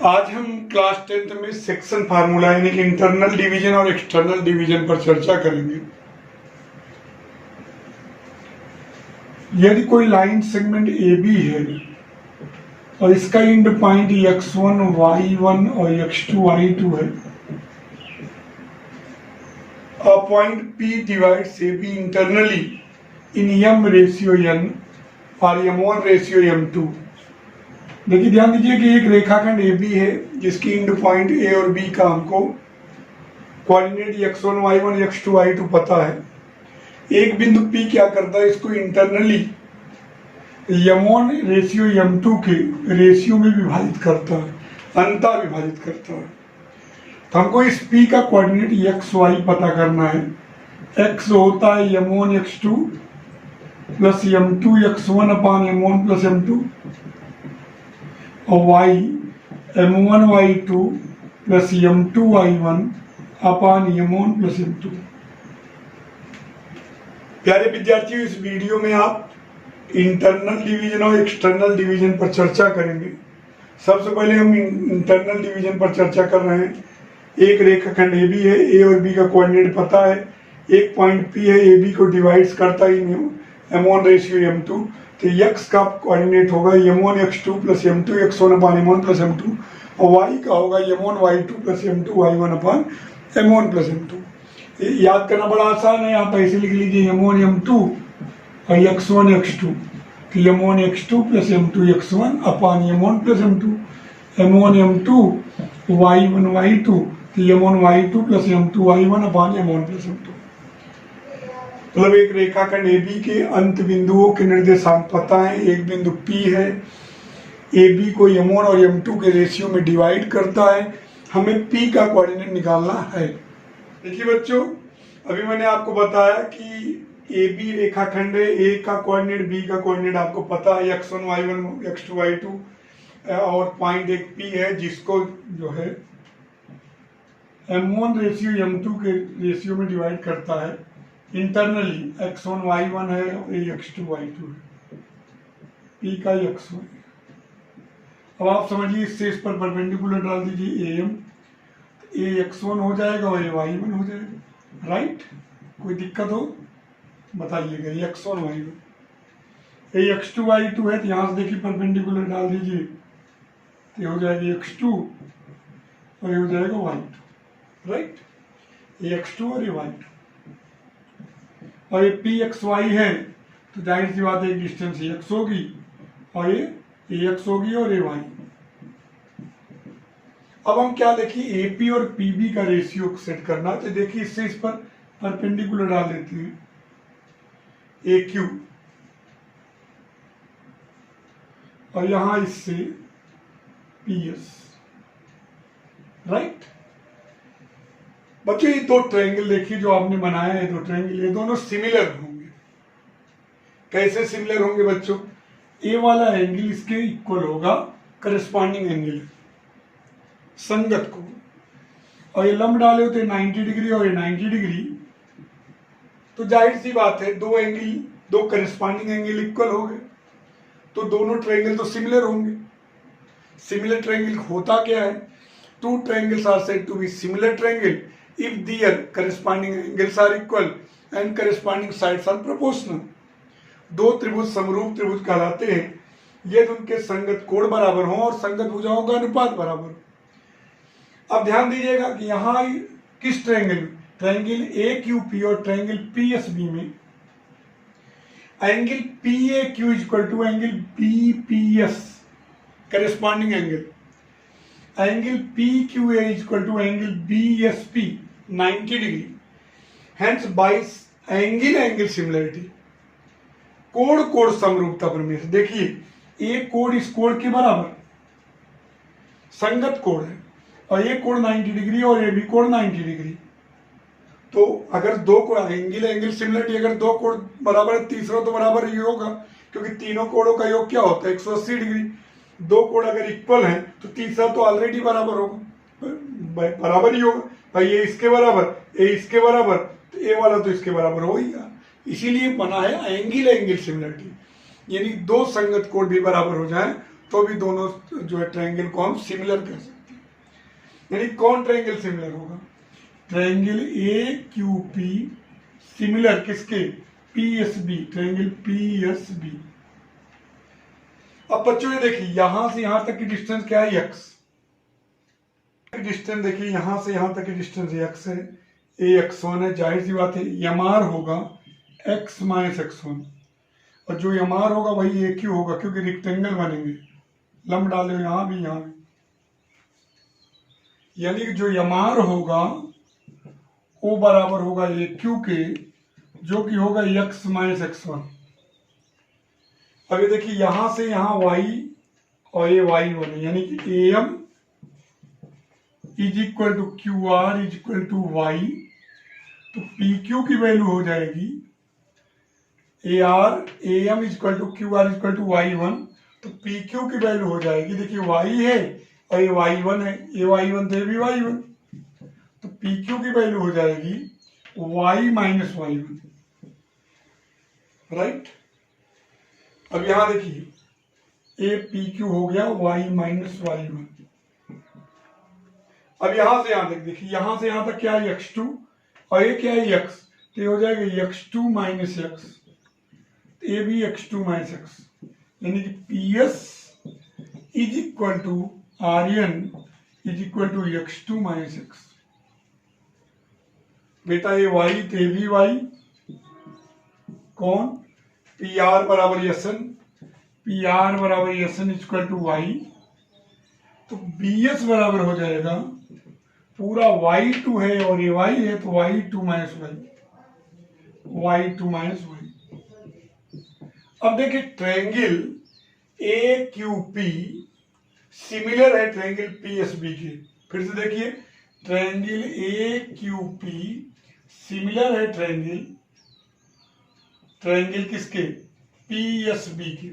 आज हम class 10th में सेक्शन फार्मूला यानी कि इंटरनल डिवीजन और एक्सटर्नल डिवीजन पर चर्चा करेंगे। यदि कोई लाइन सेगमेंट ए बी है और इसका एंड पॉइंट x1 y1 और x2 y2 है, a point P divides AB internally in m ratio n और m1 ratio m2। देखिए ध्यान दीजिए कि एक रेखाखंड ए बी है जिसकी एंड पॉइंट ए और बी का हमको coordinate x1 y1 x2 y2 पता है। एक बिंदु P क्या करता है, इसको इंटरनली m1 रेशियो m2 के रेशियो में विभाजित करता है, अंतः विभाजित करता है। तो हमको इस P का कोऑर्डिनेट x y पता करना है। x होता है m1 x2 plus m2 x1 अपान m1 प्लस m2 और y m1 y2 plus m2 y1 अपान m1 प्लस m2। प्यारे विद्यार्थियों, इस वीडियो में आप इंटरनल डिवीजन और एक्सटर्नल डिवीजन पर चर्चा करेंगे। सबसे पहले हम इंटरनल डिवीजन पर चर्चा कर रहे हैं। एक रेखाखंड ए बी है, ए और बी का कोऑर्डिनेट पता है, एक पॉइंट पी है, ए बी को डिवाइड्स करता है m1 रेशियो m2, तो x का कोऑर्डिनेट होगा m1 x2 plus m2 x1 अपान m1 प्लस m2 और y का होगा m1 y2 plus m2 y1 अपान m1 प्लस m2। याद करना बड़ा आसान है, आप ऐसे लिख लीजिए m1 m2 और x1 x2, तो m1 x2 plus m2 x1 अपान m1 plus m2, m1 m2 y1 y2, तो m1 y2 plus m2 y1 अपान m1 प्लस m2। मतलब एक रेखाखंड ए बी के अंत बिंदुओं के निर्देशांक पता है। एक बिंदु P है, ए बी को m1 और m2 के रेशियो में डिवाइड करता है। हमें P का कोऑर्डिनेट निकालना है। देखिए बच्चों, अभी मैंने आपको बताया कि ए बी रेखाखंड है, ए का कोऑर्डिनेट बी का कोऑर्डिनेट आपको पता है x1 y1 x2 y2 और पॉइंट एक P है जिसको जो है m1 रेशियो m2 के रेशियो में डिवाइड करता है। इंटरनली x1 y1 है और x2 y2 है, P का x1। अब आप समझिए, इससे इस पर परपेंडिकुलर डाल दीजिए am, a x1 हो जाएगा और a y1 हो जाएगा। राइट, कोई दिक्कत हो बताइएगा। x1 y1, a x2 y2 है तो यहाँ से देखिए परपेंडिकुलर डाल दीजिए, तो ये हो जाएगा x2 और ये हो जाएगा y2। राइट, a x2 और a y2 और ये पी एक्स वाई है तो जाहिर सी बात है एक डिस्टेंस x होगी और ये x होगी और ये y। अब हम क्या देखिए, ए पी और पी बी का रेशियो सेट करना। तो देखिए इससे इस पर परपेंडिकुलर डाल देते हैं, ए क्यू और यहां इससे पी एस। राइट बच्चों, ये दो ट्रायंगल देखिए जो आपने बनाया है, दो ट्रायंगल, ये दोनों सिमिलर होंगे। कैसे सिमिलर होंगे बच्चों? ए वाला एंगल इसके इक्वल होगा, करस्पॉन्डिंग एंगल, संगत को, और ये लंब डाले होते 90 डिग्री और ये 90 डिग्री, तो जाहिर सी बात है दो एंगल, दो करस्पॉन्डिंग एंगल इक्वल हो गए, तो दोनों ट्रायंगल तो सिमिलर होंगे। सिमिलर ट्रायंगल होता क्या है? Two triangles are said to be similar triangle if their corresponding angles are equal and corresponding sides are proportional। दो त्रिभुज समरूप त्रिभुज कहलाते हैं यदि उनके संगत कोण बराबर हों और संगत भुजाओं का अनुपात बराबर हो। अब ध्यान दीजिएगा कि यहाँ किस triangle, triangle A Q P और ट्रायंगल पी एस बी में angle P A Q equal to angle B P S corresponding angle, angle PQA is equal to angle BSP 90 degree, hence by angle angle similarity कोण कोण समरूपता प्रमेय से देखिए एक कोण इस कोण के बराबर संगत कोण है और ये कोण 90 डिग्री और ये भी कोण 90 डिग्री। तो अगर दो कोण एंगल एंगल सिमिलरिटी, अगर दो कोण बराबर है, तीसरा तो बराबर ही होगा क्योंकि तीनों कोणों का योग क्या होता है 180 डिग्री। दो कोण अगर इक्वल हैं तो तीसरा तो ऑलरेडी बराबर होगा, बराबर ही होगा भाई, ये इसके बराबर, ये इसके बराबर, तो ए वाला तो इसके बराबर हो ही गया। इसीलिए बना है एंगल एंगल सिमिलरिटी, यानी दो संगत कोण भी बराबर हो जाए तो भी दोनों जो है ट्रायंगल को हम सिमिलर कर सकते हैं। यानी कौन ट्रायंगल सिमिलर होगा? Triangle A Q P similar किसके? PSB, triangle PSB. अब बच्चों ये देखिए यहां से यहां तक की डिस्टेंस क्या है? एक्स। डिस्टेंस देखिए यहां से यहां तक की डिस्टेंस एक्स है, ए x1 है। जाहिर सी बात है यमार होगा x माइनस x1, और जो यमार होगा वही ए क्यू होगा, क्योंकि रेक्टेंगल बनेंगे। लंब डाले यहां भी यहां भी, यानी कि जो यमार होगा वो बराबर होगा ए क्यू के, जो कि होगा x माइनस x1। अब ये देखिए यहां से यहां y और ये y1 है, यानी कि M is equal to Q R is equal to Y. तो पी क्यू की वैल्यू हो जाएगी A R A M is equal to Q R is equal to Y one. तो पी क्यू की वैल्यू हो जाएगी, देखिए वाई है और ये वाई वन है, ये वाई वन तो ये भी वाई वन। तो पी क्यू की वैल्यू हो जाएगी Y minus Y one, right. अब यहां देखिए ए पी क्यू हो गया वाई माइनस वाई वन। अब यहां से यहां तक देखिए, यहां से यहां तक क्या है? x2, और ये क्या है? x। तो ये हो जाएगा x2 माइनस x, ये भी x2 माइनस x, यानी कि PS is equal to R N is equal to x2 minus x। बेटा ये y तो भी y, कौन? PR बराबर SN, PR बराबर SN is equal to y। तो BS बराबर हो जाएगा पूरा y2 है और ये y है, तो y2 minus y, y2 minus y। अब देखिए ट्रायंगल AQP सिमिलर है ट्रायंगल PSB के। फिर से देखिए ट्रायंगल AQP सिमिलर है ट्रायंगल किसके? PSB के।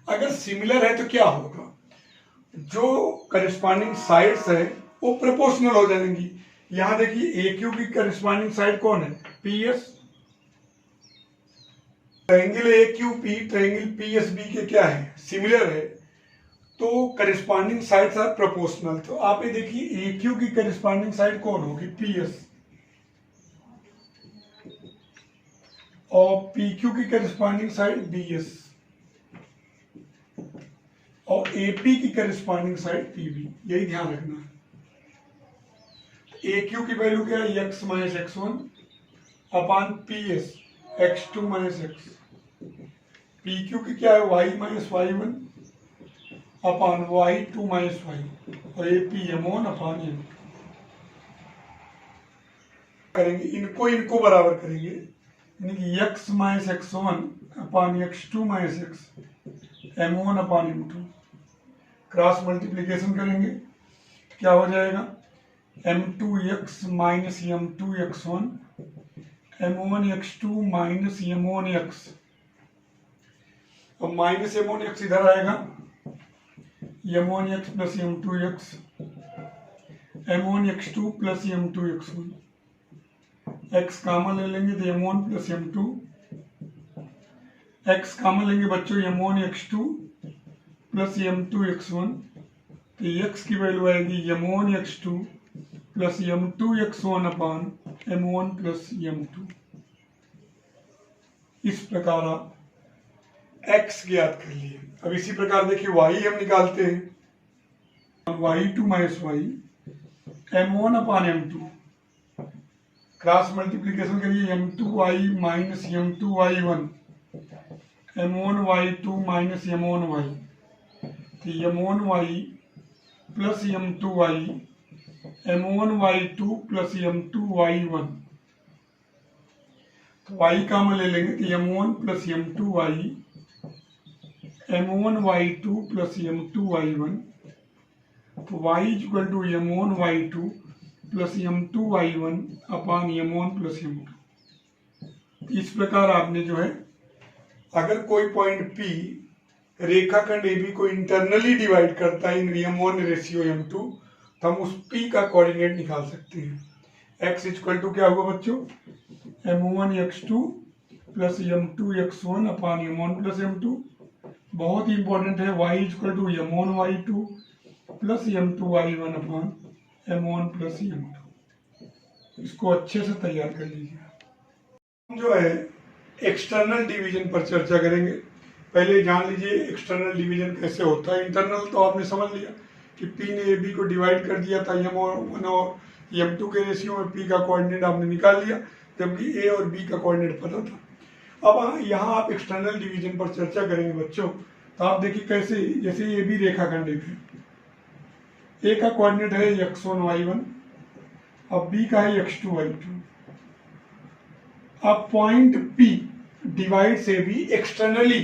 अगर सिमिलर है तो क्या होगा? जो करस्पॉन्डिंग साइड्स है वो प्रोपोर्शनल हो जाएंगी। यहां देखिए ए क्यू की करस्पॉन्डिंग साइड कौन है? PS. Triangle A Q P triangle PSB के क्या है? सिमिलर है, तो करस्पॉन्डिंग साइड्स आर प्रोपोर्शनल। तो आप ये देखिए ए क्यू की करस्पॉन्डिंग साइड कौन होगी? पीएस। और पी क्यू की करस्पॉन्डिंग साइड बीएस, और एपी की करस्पॉन्डिंग साइड पीबी। यही ध्यान रखना है। ए क्यू की वैल्यू क्या है? X minus X one upon P S x2 minus X. P Q की क्या है? Y minus Y one upon y2 minus Y, और A P M one upon M. करेंगे इनको बराबर करेंगे, यानी कि x माइनस X one upon x2 minus X m1 upon m2। Cross multiplication करेंगे, क्या हो जाएगा? m2x minus m2x1 m1x2 minus m1x, और माइनस m1x इधर आएगा, m1x plus m2x m1x2 plus m2x1, x common ले लेंगे तो m1 plus m2, x common लेंगे बच्चों m1x2 प्लस m2x1, तो x की वैल्यू आएगी m1x2 plus m2x1 upon m1 plus m2। इस प्रकार आप x ज्ञात कर लिए। अब इसी प्रकार देखिए y हम निकालते हैं, y2 minus y m1 upon m2, cross multiplication करिए m2y minus m2y1 m1y2 minus m1y, तो m1y plus m2y m1y2 plus m2y1, तो y कॉमन ले लेंगे तो m1 plus m2y m1y2 plus m2y1, तो y equal to m1y2 plus m2y1 upon m1 plus m2। इस प्रकार आपने जो है, अगर कोई पॉइंट P रेखाखंड AB को इंटरनली डिवाइड करता है इन m1 रेशियो m2, तो हम उस P का कोऑर्डिनेट निकाल सकते हैं। x इक्वल टू क्या हुआ बच्चों? m1x2 plus m2x1 upon m1 plus m2। बहुत ही इंपॉर्टेंट है, y equal to m1y2 plus m2y1 upon m1 plus m2। इसको अच्छे से तैयार कर लीजिए। हम जो है एक्सटर्नल डिवीजन पर चर्चा करेंगे। पहले जान लीजिए एक्सटर्नल डिवीजन कैसे होता है। इंटरनल तो आपने समझ लिया कि P ने AB को डिवाइड कर दिया था M1 और M2 के रेशियो में, P का कोऑर्डिनेट आपने निकाल लिया, जबकि A और B का कोऑर्डिनेट पता था। अब यहाँ आप एक्सटर्नल डिवीजन पर चर्चा करेंगे बच्चों। तो आप देखिए कैसे, जैसे AB रेखाखंड है, A का कोऑर्डिनेट है x1 y1, अब B का है x2 y2। अब point P divides AB externally,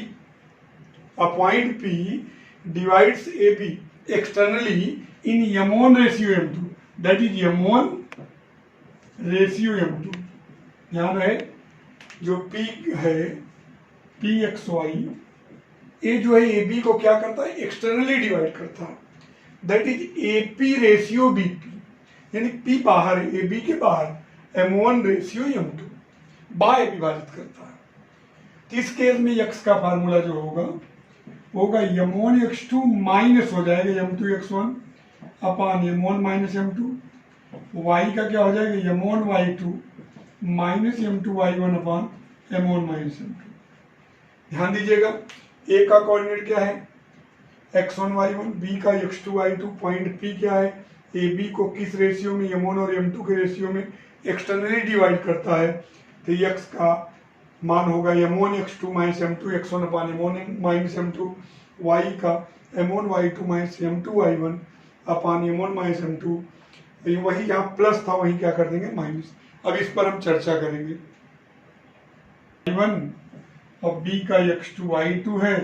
a point P divides AB externally in M1 ratio M2, that is M1 ratio M2। ध्यान रहे, जो P है PXY, ये जो है AB को क्या करता है, एक्सटर्नली डिवाइड करता है, that is AP ratio BP, यानी P बाहर है, AB के बाहर M1 रेशियो M2 बाय विभाजित करता है। तो इस केस में x का फार्मूला जो होगा M1 x2 माइनस हो जाएगा M2 x1 अपान M1 माइनस M2। y का क्या हो जाएगा M1 y2 minus M2 y1 अपान M1 माइनस M2। ध्यान दीजिएगा, A का कोऑर्डिनेट क्या है x1 y1, B का x2 y2, पॉइंट P क्या है, AB को किस रेशियो में, M1 और M2 के रेशियो में एक्सटर्नली डिवाइड करता है। तो x का मान होगा M1 x2 minus M2 x1 अपान M1 माइनस M2, y का M1 y2 minus M2 y1 अपान M1 माइनस M2। वही जहाँ प्लस था वही क्या कर देंगे माइनस। अब इस पर हम चर्चा करेंगे। y1 और B का x2 y2 है,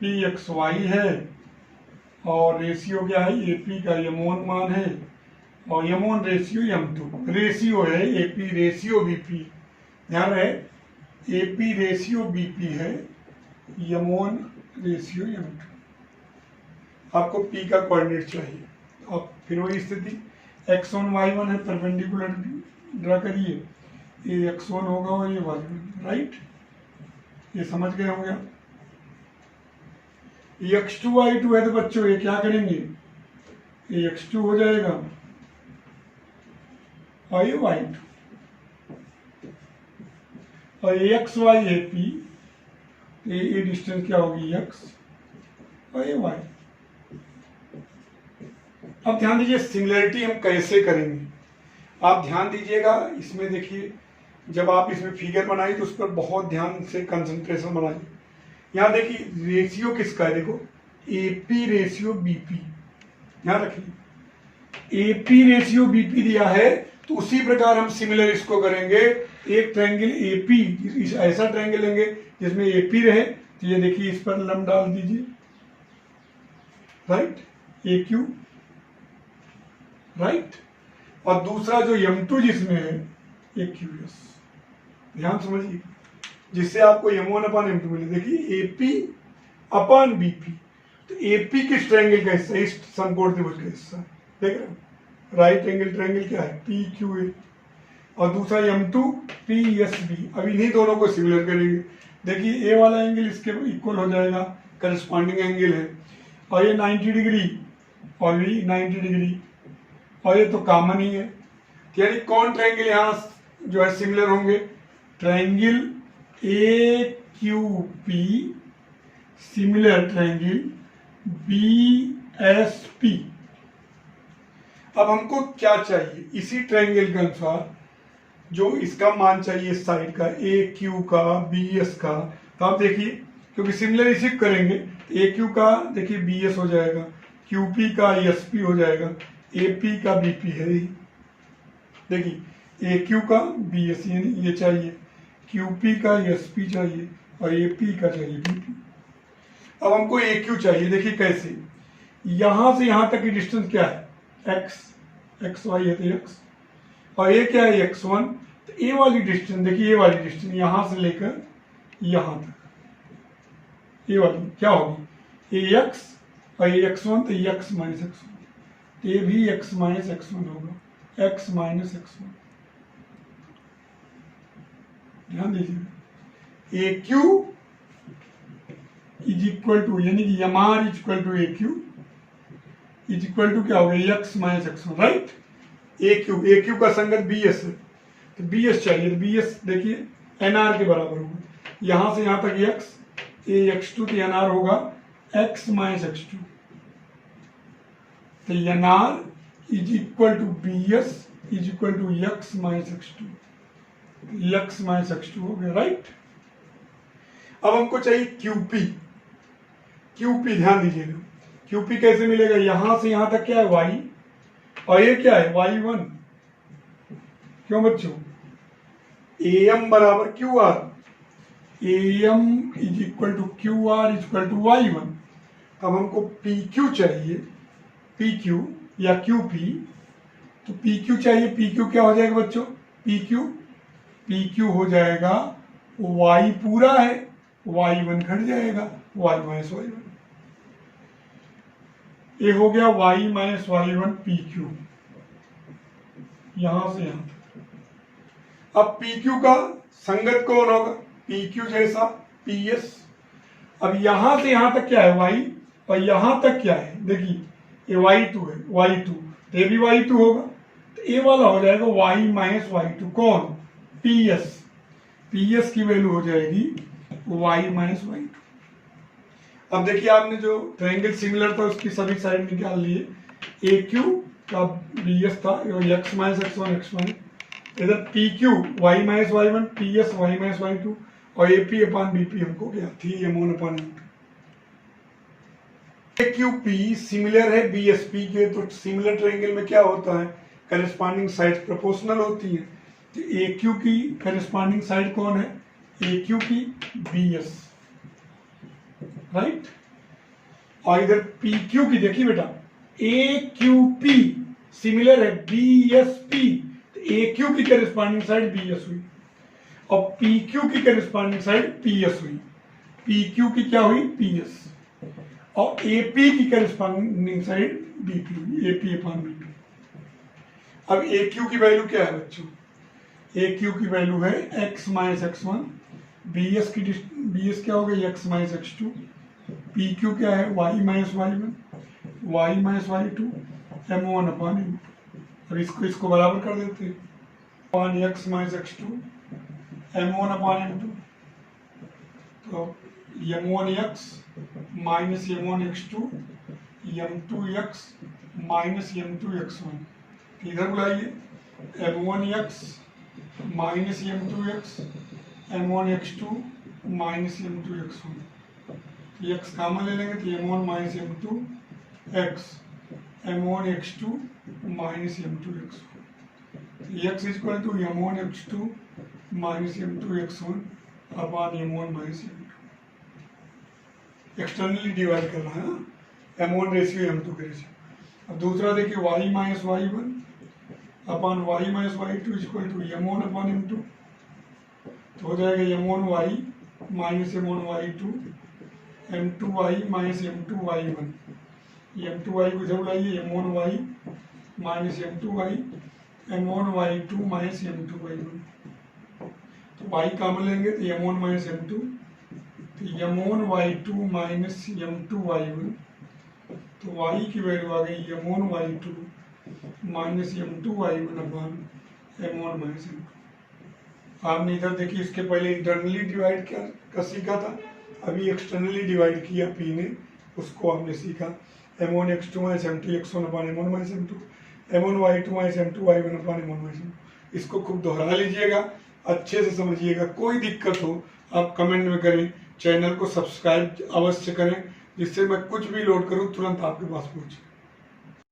P xy है, और रेशियो क्या है, AP का M1 मान है और M1 रेशियो M2, रेशियो है AP रेशियो BP। ध्यान रहे AP रेशियो BP है, M1 रेशियो M2। आपको P का कोऑर्डिनेट चाहिए। अब फिर वही स्थिति, x1 y1 है, परपेंडिकुलर ड्रा करिए, ये x1 होगा और ये y1, राइट, ये समझ गए होंगे आप। x2 y2 है तो बच्चों ये क्या करेंगे, ये x2 हो जाएगा और ये y2, और एक्स वाई है P, ये डिस्टेंस क्या होगी x और ये y। अब ध्यान दीजिए सिमिलरिटी हम कैसे करेंगे। आप ध्यान दीजिएगा, इसमें देखिए जब आप इसमें फिगर बनाइए तो उस पर बहुत ध्यान से कंसंट्रेशन बनाइए। यहाँ देखिए रेशियो किसका है, देखो AP रेशियो BP, ध्यान रखिए AP रेशियो BP दिया है, तो उसी प्रकार हम सिमिलर इसको करेंगे। एक ट्रायंगल AP, ऐसा ट्रायंगल लेंगे जिसमें AP रहे, तो ये देखिए इस पर लंब डाल दीजिए, राइट, AQ, राइट, और दूसरा जो M2 जिसमें है AQS। ध्यान समझिए, जिससे आपको M1 अपान M2 मिले। देखिए AP अपान BP, तो AP किस ट्रायंगल का हिस्सा, इस समकोण त्रिभुज का हिस्सा, देख रहे हो, राइट एंगल ट्रायंगल क्या है PQA, और दूसरा M2 PSB। अब इन्हीं दोनों को सिमिलर करेंगे। देखिए A वाला एंगल इसके इक्वल हो जाएगा, करस्पॉन्डिंग एंगल है, और ये 90 डिग्री और भी 90 डिग्री, और ये तो कॉमन ही है। यानी कौन ट्रायंगल यहाँ जो है सिमिलर होंगे, triangle AQP similar triangle BSP। अब हमको क्या चाहिए, इसी ट्रायंगल के अनुसार जो इसका मान चाहिए इस साइड का, AQ का BS का। तो आप देखिए क्योंकि सिमिलर इसी करेंगे, AQ का देखिए BS हो जाएगा, QP का SP हो जाएगा, AP का BP है ही। देखिए AQ का BS यानी ये चाहिए, QP का SP चाहिए और AP का चाहिए BP। अब हमको AQ चाहिए, देखिए कैसे, यहां से यहां तक की डिस्टेंस क्या है XY है तो X, और ये क्या है X1। तो ये वाली डिस्टेंस देखिए, ये वाली डिस्टेंस यहां से लेकर यहां तक, ये वाली क्या होगी, ये X और ये X1, तो ये X माइनस X1, ये भी X माइनस X1 होगा, X माइनस X1। ध्यान दीजिए AQ इज इक्वल टू, यानी कि MR is equal to AQ, is equal to क्या हो गया X minus X one, right. A Q का संगत बी एस है, तो बी एस चाहिए, तो बी एस देखिए एन आर के बराबर होगा, यहां से यहां तक एक्स, ए एक्स टू, तो एन आर होगा एक्स माइनस एक्स टू, तो N R is equal to B S is equal to X minus X two, X minus X two हो गया, राइट। अब हमको चाहिए क्यूपी। क्यूपी ध्यान दीजिएगा, क्यूपी कैसे मिलेगा, यहां से यहां तक क्या है वाई, और ये क्या है वाई वन, क्यों बच्चों, ए एम बराबर Q R, A M is equal to Q R is equal to Y one. अब हमको पी क्यू चाहिए, पी क्यू या क्यू पी, तो पी क्यू चाहिए, पी क्यू क्या हो जाएगा बच्चों, पी क्यू हो जाएगा वाई पूरा है, वाई वन घट जाएगा, वाई माइनस वाई वन, ये हो गया Y minus Y one P Q, यहां से यहां तक। अब पी क्यू का संगत कौन होगा, पी क्यू जैसा पी एस। अब यहां से यहां तक क्या है वाई, और यहां तक क्या है, देखिए ये वाई टू है, वाई टू, तो ये भी वाई टू होगा, तो ये वाला हो जाएगा वाई माइनस वाई टू, कौन, पी एस, पी एस की वैल्यू हो जाएगी वाई माइनस वाई टू। अब देखिए आपने जो ट्रायंगल सिमिलर था उसकी सभी साइड निकाल लिए, ए क्यू का बी एस था, X minus X one X one, इधर P Q Y minus Y one, P S Y minus Y two, और A P upon B P हमको क्या थी M one upon M two. A Q P similar है B S P के, तो similar triangle में क्या होता है, करस्पॉन्डिंग साइड प्रोपोर्शनल होती है, तो ए क्यू की करस्पॉन्डिंग साइड कौन है, ए क्यू की बी एस, राइट। और इधर पी क्यू की देखिए बेटा, ए क्यू पी सिमिलर है बी एस पी, तो ए क्यू की करस्पॉन्डिंग साइड बी एस हुई, और पी क्यू की करस्पॉन्डिंग साइड पी एस हुई, पी क्यू की क्या हुई पी एस, और ए पी की करस्पॉन्डिंग साइड बी पी हुई, ए पी अपॉन बी पी। अब ए क्यू की वैल्यू क्या है बच्चों, ए क्यू की वैल्यू है X minus X one, B S क्या हो गया X minus X two, P Q क्या है Y minus Y one, Y minus Y two, M one upon M two. अब इसको बराबर कर देते हैं, upon X minus X two, M one upon M two, तो M one X minus M one X two, M two X minus M two X one, इधर बुलाइए M one X minus M two X, M one X two minus M two X one, X common ले लेंगे तो M one minus M two X, M one X two minus M two X one, X is equal to M one X two minus M two X one upon M one minus M two, externally divide कर रहा है, M one ratio M two के ratio. अब दूसरा देखिए Y minus Y one upon Y minus Y two is equal to M one upon M two, तो हो जाएगा M one Y minus M one Y two, M two Y minus M two Y one, M two Y को इधर बुलाइए M one Y minus M two Y, M one Y two minus M two Y one, तो Y common लेंगे तो M one minus M two, तो M one Y two minus M two Y one, तो Y की value आ गई M one Y two minus M two Y one upon M one minus M two. आपने इधर देखिए इसके पहले इंटरनली डिवाइड कर सीखा था, अभी एक्सटर्नली डिवाइड किया पी ने, उसको आपने सीखा M one X two minus M two X one upon M one minus M two, M one Y two minus M two Y one upon M one minus M two. इसको खूब दोहरा लीजिएगा, अच्छे से समझिएगा, कोई दिक्कत हो आप कमेंट में करें, चैनल को सब्सक्राइब अवश्य करें, जिससे मैं कुछ भी लोड करूं तुरंत आपके पास पहुंचे।